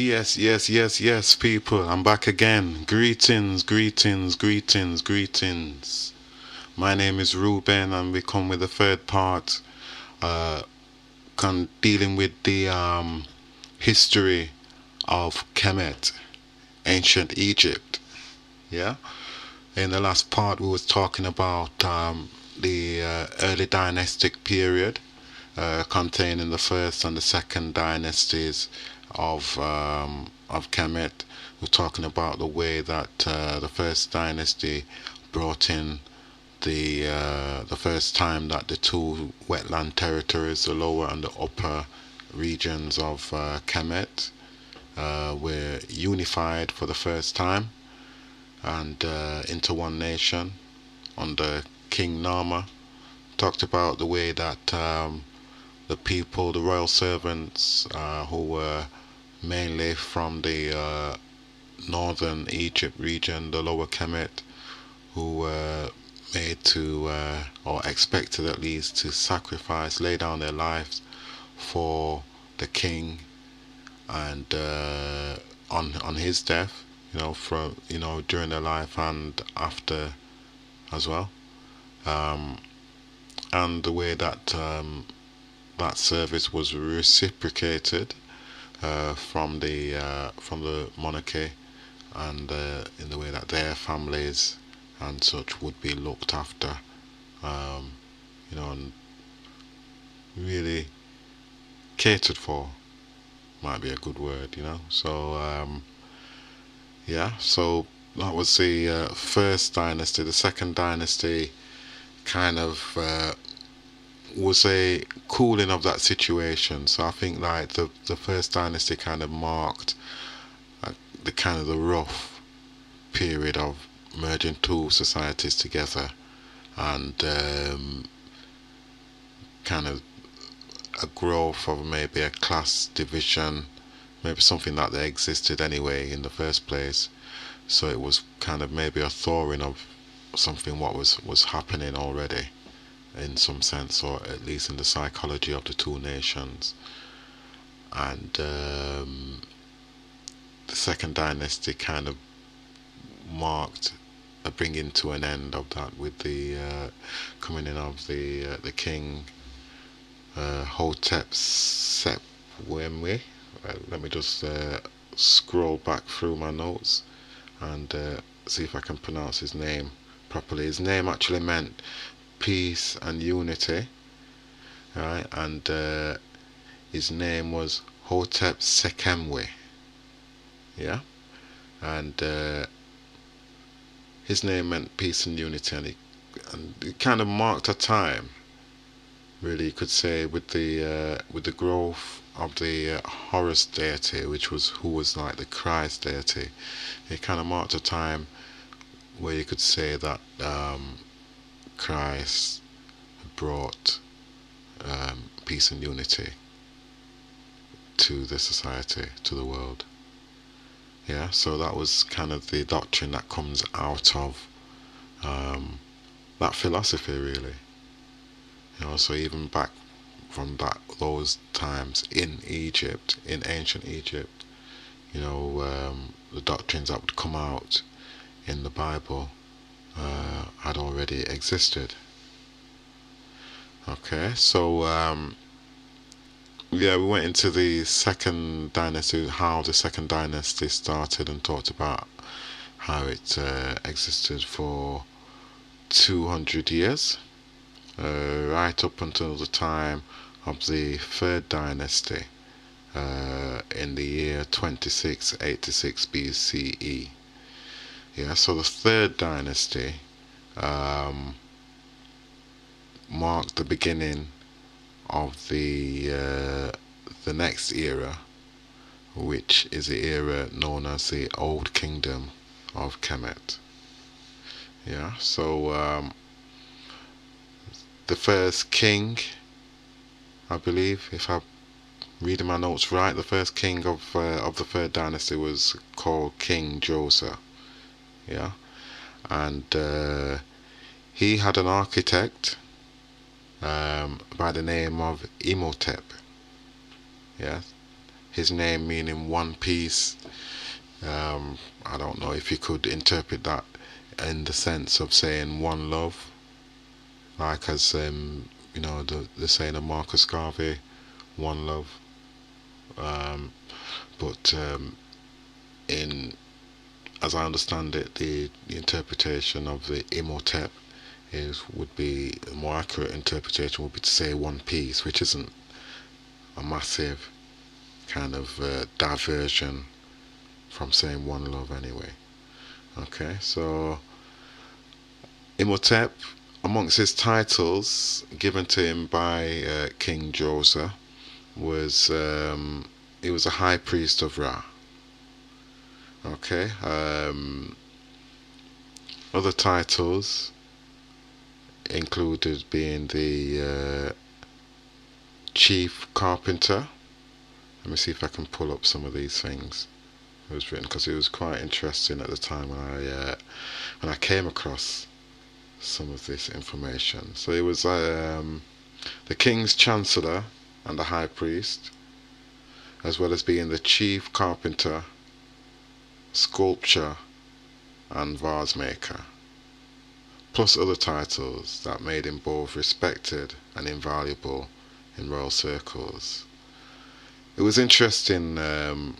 Yes, people. I'm back again. Greetings. My name is Ruben, and we come with the third part, uh, dealing with the history of Kemet, ancient Egypt. Yeah. In the last part, we was talking about the early dynastic period, containing the first and the second dynasties of Kemet. We're talking about the way that the first dynasty brought in the first time that the two wetland territories, the lower and the upper regions of Kemet, were unified for the first time and into one nation under King Nama. Talked about the way that the people, the royal servants, who were mainly from the northern Egypt region, the lower Kemet, who were made to, or expected at least, to sacrifice, lay down their lives for the king, and on his death, during their life and after as well, and the way that that service was reciprocated from the monarchy, and in the way that their families and such would be looked after, and really catered for, might be a good word. So that was the first dynasty. The second dynasty kind of was a cooling of that situation. So I think like the first dynasty kind of marked the rough period of merging two societies together, and kind of a growth of maybe a class division, maybe something that they existed anyway in the first place. So it was kind of maybe a thawing of something what was happening already in some sense, or at least in the psychology of the two nations. And the second dynasty kind of marked a bringing to an end of that, with the coming in of the king Hotep Sepwemwe. Let me just scroll back through my notes and see if I can pronounce his name properly. His name actually meant peace and unity, right? And his name was Hotep Sekemwe, yeah. And his name meant peace and unity, and it kind of marked a time, really, you could say, with the growth of the Horus deity, who was like the Christ deity. It kind of marked a time where you could say that Christ brought peace and unity to the society, to the world. Yeah, so that was kind of the doctrine that comes out of that philosophy, really. So even back from those times in Egypt, in ancient Egypt, the doctrines that would come out in the Bible had already existed. Okay, so we went into the second dynasty, how the second dynasty started, and talked about how it existed for 200 years, right up until the time of the third dynasty in the year 2686 BCE. Yeah, so the third dynasty marked the beginning of the next era, which is the era known as the Old Kingdom of Kemet. Yeah, so the first king, I believe, if I'm reading my notes right, the first king of the third dynasty was called King Joseph. Yeah, and he had an architect by the name of Imhotep. Yeah, his name meaning one piece. I don't know if you could interpret that in the sense of saying one love, like as the saying of Marcus Garvey, one love. But in as I understand it, the interpretation of the Imhotep would be a more accurate interpretation would be to say one piece, which isn't a massive kind of diversion from saying one love anyway. Okay, so Imhotep, amongst his titles given to him by King Djoser, was he was a high priest of Ra. Okay, other titles included being the chief carpenter. Let me see if I can pull up some of these things. It was written because it was quite interesting at the time when I came across some of this information. So it was the king's chancellor and the high priest, as well as being the chief carpenter, sculptor, and vase maker, plus other titles that made him both respected and invaluable in royal circles. It was interesting that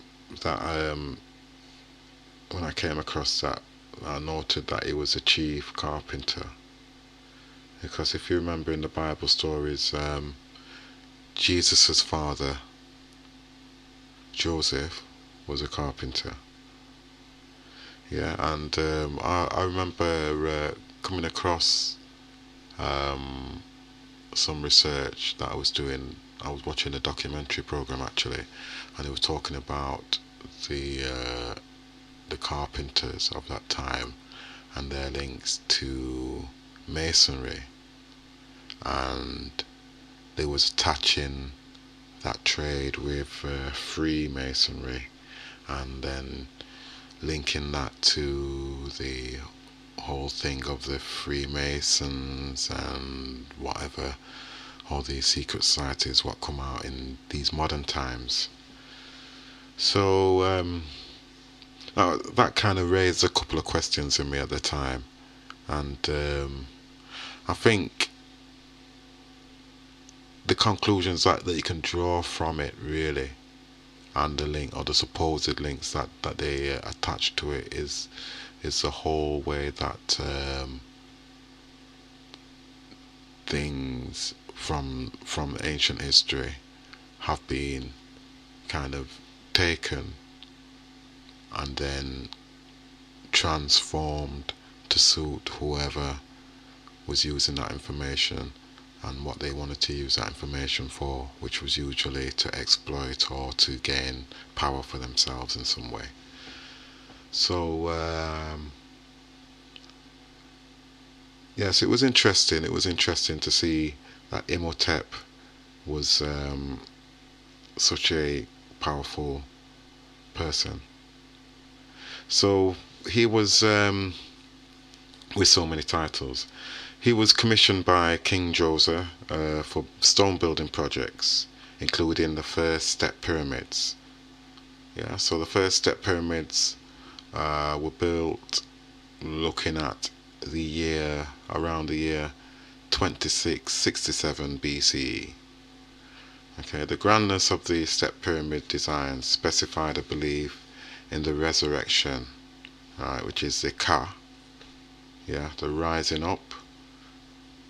when I came across that, I noted that he was a chief carpenter, because if you remember in the Bible stories, Jesus' father Joseph was a carpenter. Yeah, and I remember coming across some research that I was doing. I was watching a documentary program actually, and they were talking about the carpenters of that time and their links to masonry, and they was attaching that trade with Freemasonry, and then linking that to the whole thing of the Freemasons and whatever, all these secret societies what come out in these modern times. So that kind of raised a couple of questions in me at the time, and I think the conclusions that you can draw from it really, and the link or the supposed links that they attach to it is the whole way that things from ancient history have been kind of taken and then transformed to suit whoever was using that information and what they wanted to use that information for, which was usually to exploit or to gain power for themselves in some way. So yes, it was interesting. It was interesting to see that Imhotep was such a powerful person. So he was with so many titles. He was commissioned by King Djoser for stone building projects, including the first step pyramids. Yeah, so the first step pyramids were built looking at around the year 2667 BCE. Okay, the grandness of the step pyramid design specified a belief in the resurrection, right, which is the Ka, yeah, the rising up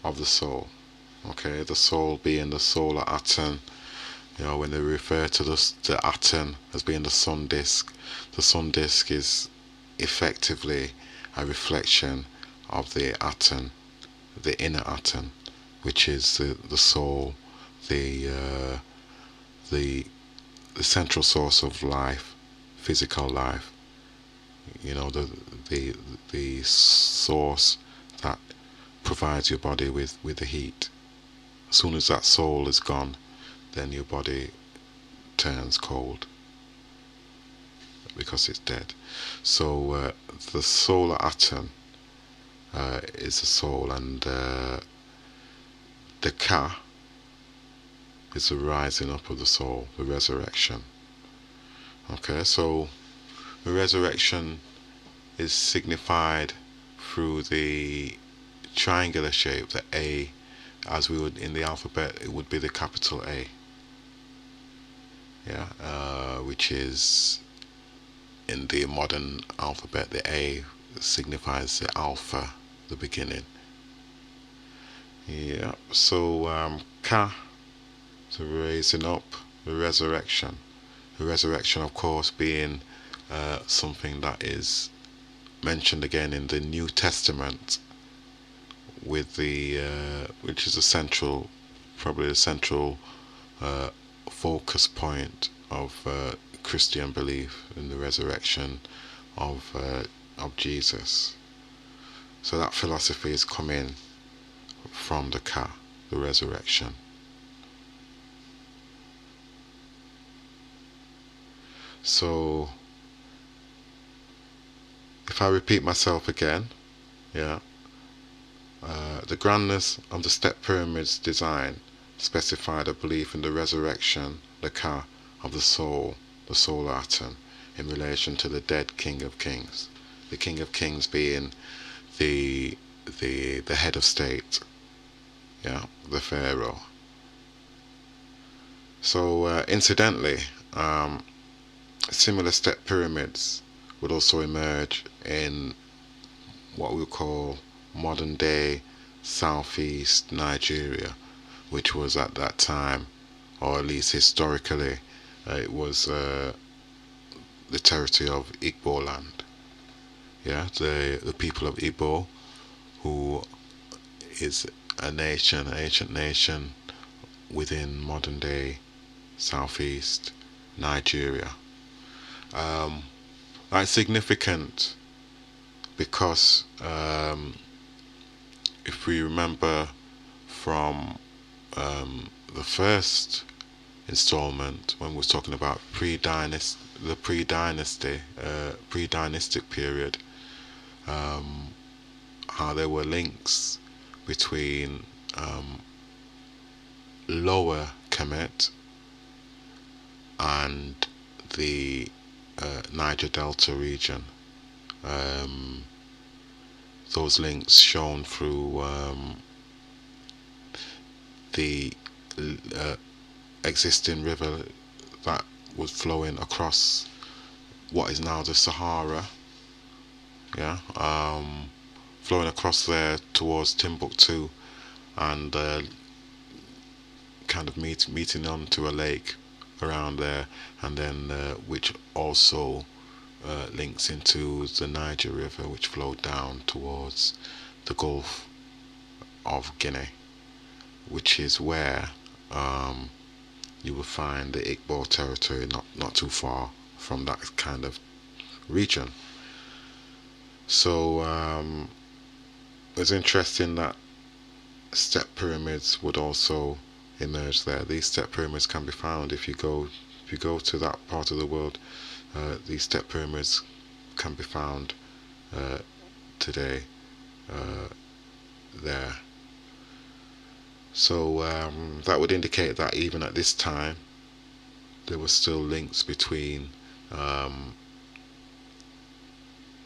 of the soul. Okay, the soul being the solar atom. You know, when they refer to the atom as being the sun disk is effectively a reflection of the atom, the inner atom, which is the soul, the central source of life, physical life. You know, the source that provides your body with the heat. As soon as that soul is gone, then your body turns cold because it's dead. So the solar atom is the soul, and the Ka is the rising up of the soul, the resurrection. Okay, so the resurrection is signified through the triangular shape, the A, as we would in the alphabet, it would be the capital A. Yeah, which is in the modern alphabet, the A signifies the alpha, the beginning. Yeah, so Ka, the raising up, the resurrection. The resurrection, of course, being something that is mentioned again in the New Testament, with the which is a central, probably a central focus point of Christian belief in the resurrection of Jesus. So that philosophy is coming from the Ka, the resurrection. So if I repeat myself again, yeah, the grandness of the step pyramid's design specified a belief in the resurrection, the Ka, of the soul atom, in relation to the dead King of Kings. The King of Kings being the head of state, yeah, the Pharaoh. So incidentally, similar step pyramids would also emerge in what we call modern day southeast Nigeria, which was at that time, or at least historically, it was the territory of Igbo land. Yeah, the people of Igbo, who is a nation, an ancient nation within modern day southeast Nigeria. That's significant because if we remember from the first installment, when we was talking about the pre-dynastic period, how there were links between lower Kemet and the Niger Delta region. Those links shown through the existing river that was flowing across what is now the Sahara, yeah, flowing across there towards Timbuktu, and kind of meeting onto a lake around there, and then which also links into the Niger River, which flowed down towards the Gulf of Guinea, which is where you will find the Igbo territory, not too far from that kind of region. So it's interesting that step pyramids would also emerge there. These step pyramids can be found if you go to that part of the world. These step pyramids can be found today there. So that would indicate that even at this time there were still links between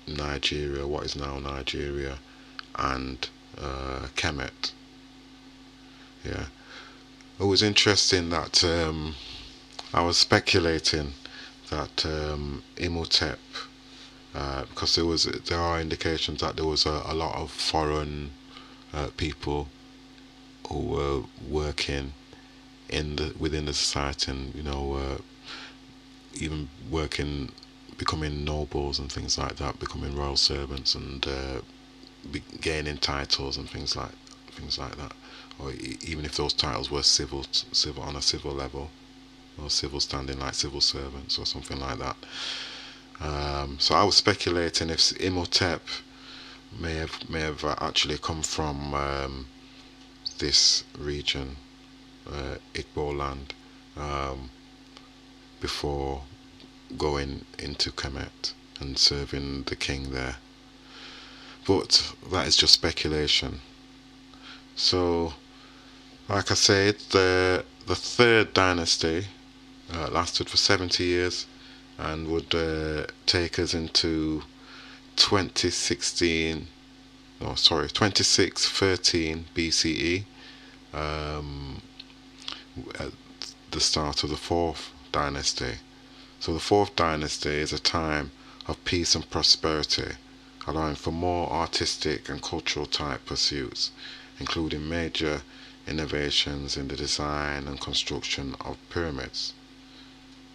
Nigeria, what is now Nigeria, and Kemet. Yeah, it was interesting that I was speculating that Imhotep, because there are indications that there was a lot of foreign people who were working within the society, and even becoming nobles and things like that, becoming royal servants, and gaining titles and things like that, or even if those titles were civil on a civil level, or civil standing like civil servants or something like that. So I was speculating if Imhotep may have actually come from this region, Igbo land, before going into Kemet and serving the king there. But that is just speculation. So, like I said, the third dynasty lasted for 70 years, and would take us into 2016, no, sorry, 2613 BCE, at the start of the fourth dynasty. So the fourth dynasty is a time of peace and prosperity, allowing for more artistic and cultural type pursuits, including major innovations in the design and construction of pyramids.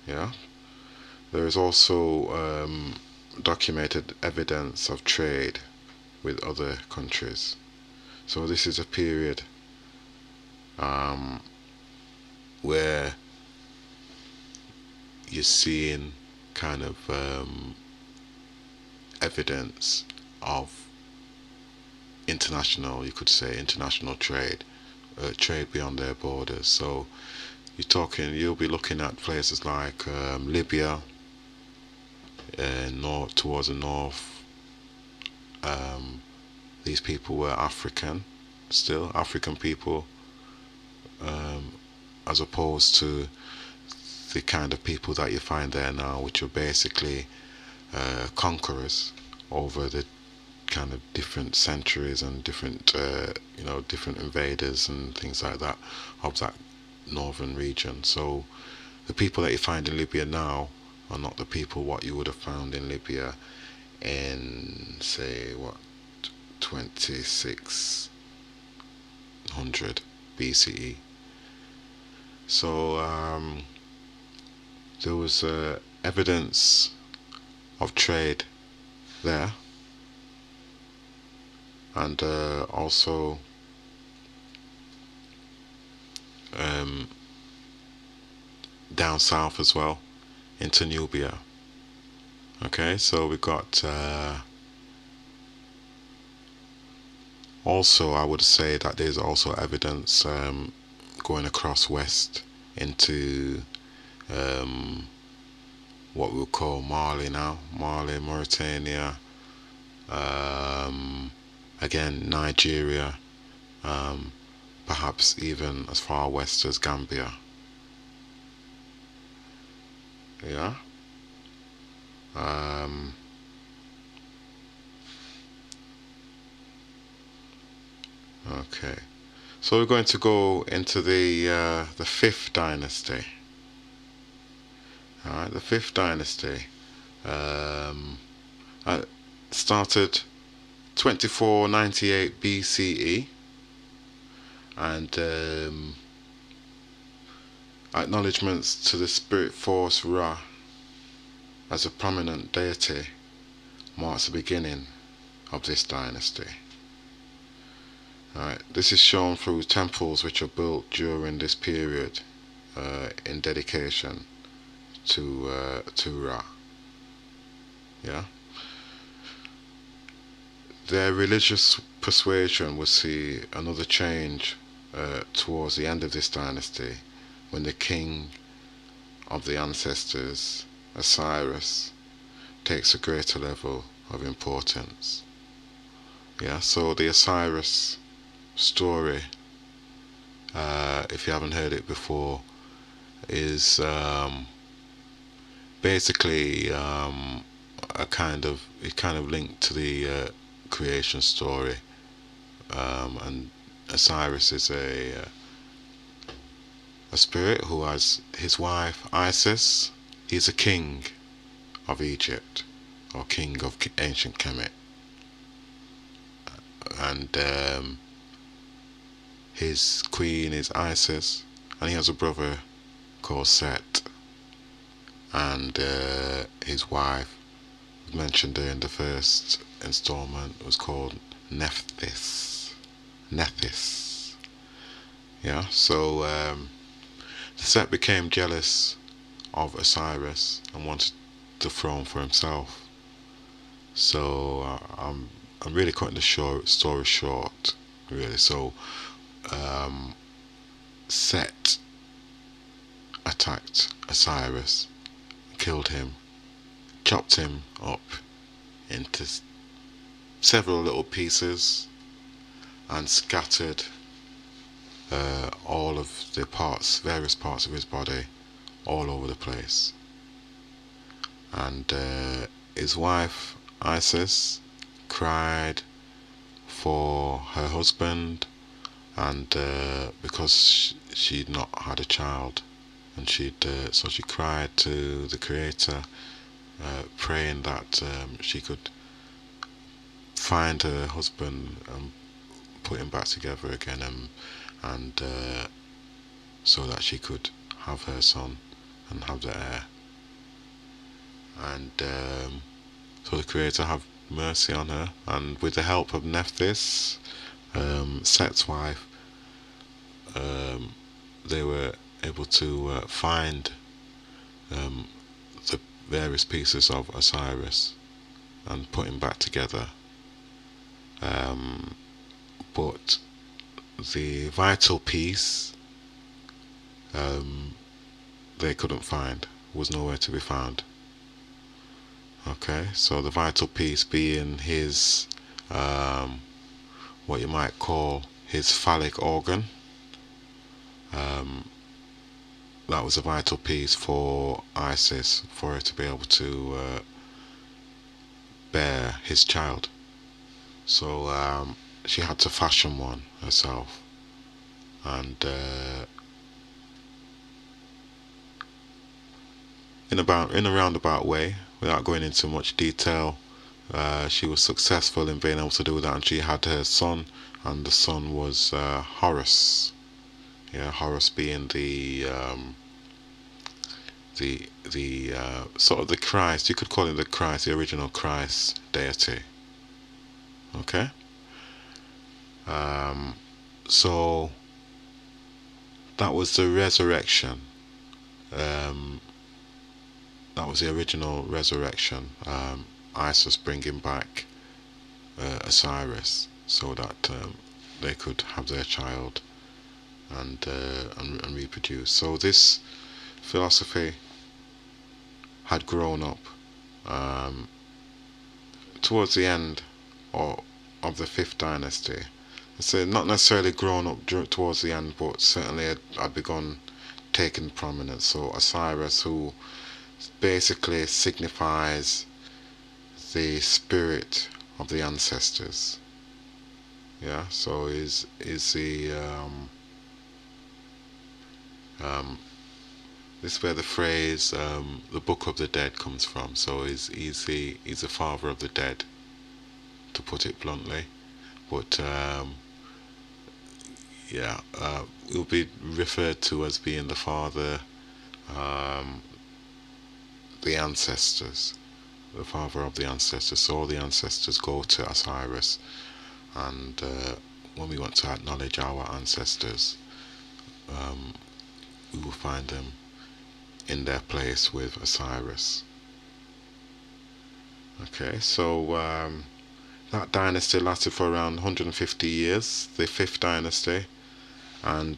Yeah, there is also documented evidence of trade with other countries. So this is a period where you're seeing kind of evidence of international, you could say, international trade, trade beyond their borders. So you'll be looking at places like Libya, north towards the north. These people were African, still African people, as opposed to the kind of people that you find there now, which are basically conquerors over the kind of different centuries and different different invaders and things like that of that northern region. So the people that you find in Libya now are not the people what you would have found in Libya in, say, 2600 BCE. So there was evidence of trade there, and also down south as well into Nubia. Okay, so we got also, I would say that there's also evidence going across west into what we'll call Mali now, Mali, Mauritania, again Nigeria, perhaps even as far west as Gambia. Yeah. Okay. So we're going to go into the fifth dynasty. All right, the fifth dynasty started 2498 BCE, and acknowledgements to the spirit force Ra as a prominent deity marks the beginning of this dynasty. Alright, this is shown through temples which are built during this period in dedication to Ra. Yeah. Their religious persuasion will see another change towards the end of this dynasty, when the king of the ancestors, Osiris, takes a greater level of importance. Yeah, so the Osiris story, if you haven't heard it before, is basically it kind of linked to the creation story, and Osiris is a spirit who has his wife Isis. He's a king of Egypt, or king of ancient Kemet, and his queen is Isis, and he has a brother called Set, and his wife, mentioned in the first installment, was called Nephthys. Yeah, so Set became jealous of Osiris and wanted the throne for himself. So I'm really cutting the story short, really. So Set attacked Osiris, killed him, chopped him up into several little pieces, and scattered all of the various parts of his body, all over the place. and his wife Isis cried for her husband, and because she'd not had a child, and so she cried to the Creator, praying that she could find her husband and put him back together again, and so that she could have her son and have the heir. And so the Creator have mercy on her, and with the help of Nephthys, Set's wife, they were able to find the various pieces of Osiris and put him back together. But the vital piece they couldn't find, was nowhere to be found. Okay, so the vital piece being his, what you might call his phallic organ. That was a vital piece for Isis, for her to be able to bear his child. So she had to fashion one herself, and in a roundabout way, without going into much detail, she was successful in being able to do that, and she had her son, and the son was Horus. Yeah, Horus being the sort of the Christ. You could call him the Christ, the original Christ deity. Okay. So that was the resurrection. That was the original resurrection. Isis bringing back Osiris so that they could have their child and reproduce. So this philosophy had grown up towards the end of the 5th dynasty. So not necessarily grown up towards the end, but certainly had begun taking prominence. So Osiris, who basically signifies the spirit of the ancestors. Yeah, so is the this is where the phrase the Book of the Dead comes from. So he's the father of the dead, to put it bluntly. But yeah, he'll be referred to as being the father, the ancestors, the father of the ancestors. So all the ancestors go to Osiris, and when we want to acknowledge our ancestors, we will find them in their place with Osiris. Okay, so that dynasty lasted for around 150 years, the 5th dynasty, and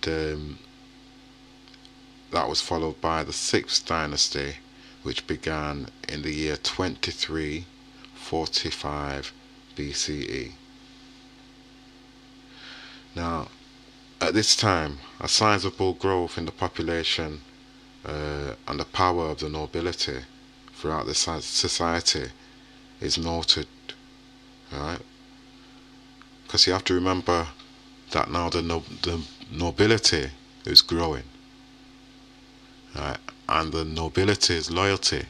that was followed by the 6th dynasty, which began in the year 2345 BCE. Now, at this time, a sizable growth in the population and the power of the nobility throughout the society is noted, right? Because you have to remember that now the nobility is growing, right? And the nobility's loyalty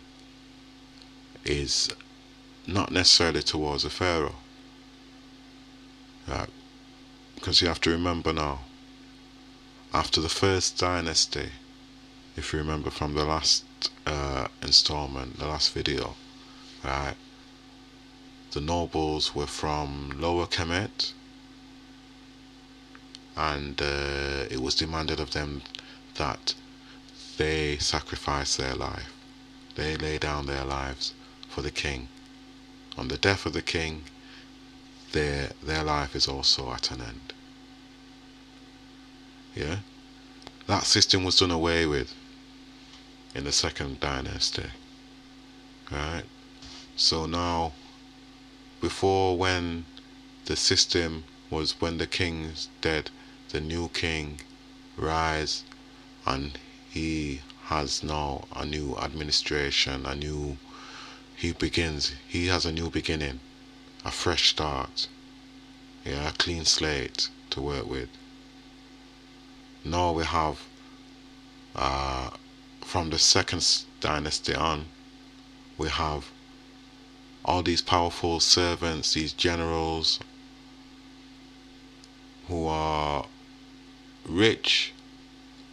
is not necessarily towards a pharaoh, right? Because you have to remember now, after the 1st dynasty, if you remember from the last installment, the last video, right, the nobles were from Lower Kemet, and it was demanded of them that they sacrifice their life. They lay down their lives for the king. On the death of the king, their life is also at an end. Yeah? That system was done away with in the 2nd dynasty. Right? So now, before, when the system was when the king's dead, the new king rise, and he has now a new administration, a new he has a new beginning, a fresh start, yeah, a clean slate to work with. Now we have, uh, from the second dynasty on, we have all these powerful servants, these generals who are rich,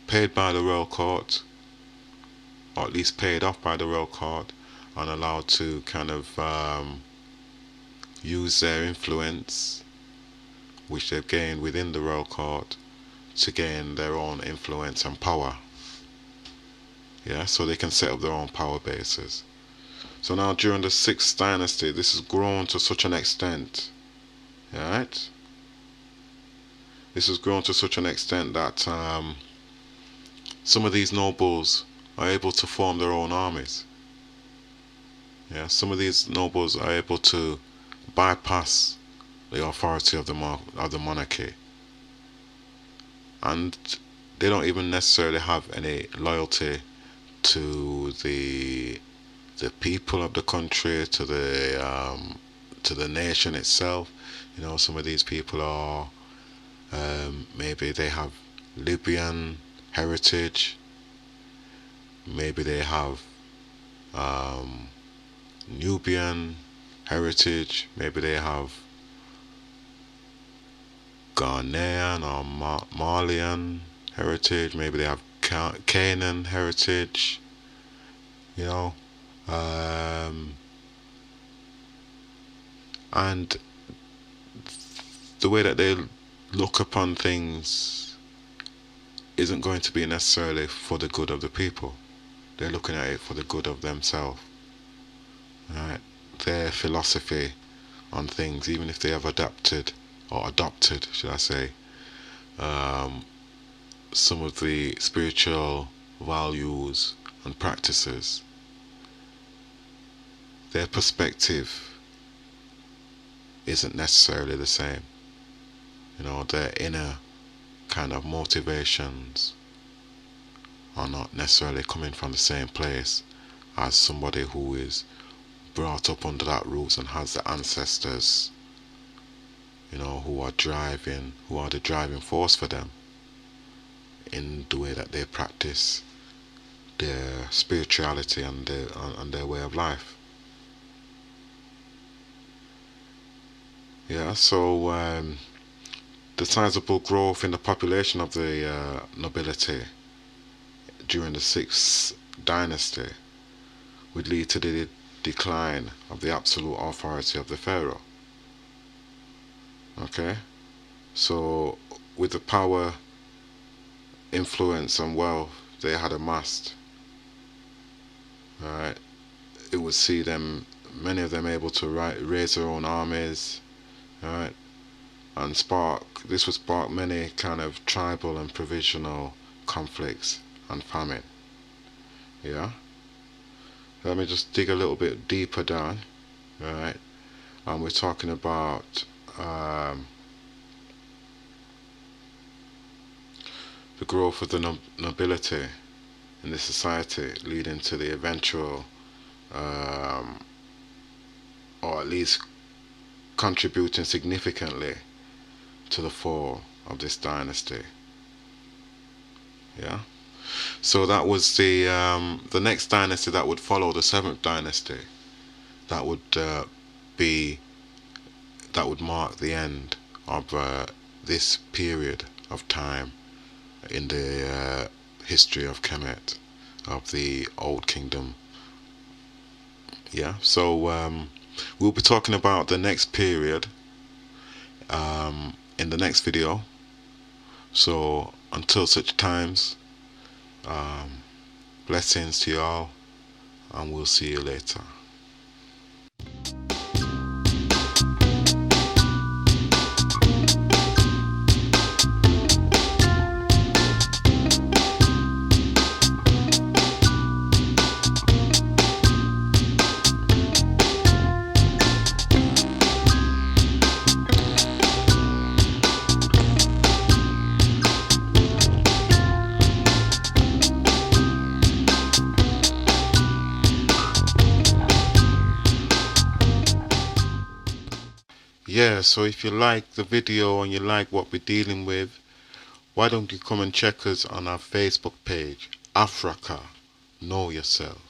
paid by the royal court, or at least paid off by the royal court, and allowed to kind of use their influence, which they've gained within the royal court, to gain their own influence and power. Yeah, so they can set up their own power bases. So now during the 6th dynasty, this has grown to such an extent, right? This has grown to such an extent that some of these nobles are able to form their own armies. Yeah, some of these nobles are able to bypass the authority of the monarchy, and they don't even necessarily have any loyalty to the people of the country, to the nation itself. You know, some of these people are maybe they have Libyan heritage, maybe they have Nubian heritage, maybe they have Ghanaian or Malian heritage, maybe they have Canaan heritage, you know, and the way that they look upon things isn't going to be necessarily for the good of the people. They're looking at it for the good of themselves. Right? Their philosophy on things, even if they have adopted, should I say, some of the spiritual values and practices, their perspective isn't necessarily the same. You know, their inner kind of motivations are not necessarily coming from the same place as somebody who is brought up under that roots and has the ancestors, you know, who are the driving force for them in the way that they practice their spirituality and their way of life. Yeah, so the sizable growth in the population of the nobility during the 6th dynasty would lead to the decline of the absolute authority of the pharaoh. Okay, so with the power, influence and wealth they had amassed, right, it would see them, many of them, able to raise their own armies, right, and this would spark many kind of tribal and provisional conflicts and famine. Yeah, let me just dig a little bit deeper down, right, and we're talking about the growth of the nobility in the society, leading to the eventual, or at least contributing significantly to the fall of this dynasty. Yeah, so that was the next dynasty that would follow, the 7th dynasty. That would mark the end of this period of time in the history of Kemet, of the Old Kingdom. Yeah, so we'll be talking about the next period in the next video. So until such times, blessings to y'all, and we'll see you later. Yeah, so if you like the video and you like what we're dealing with, why don't you come and check us on our Facebook page, Afraka, Know Yourself.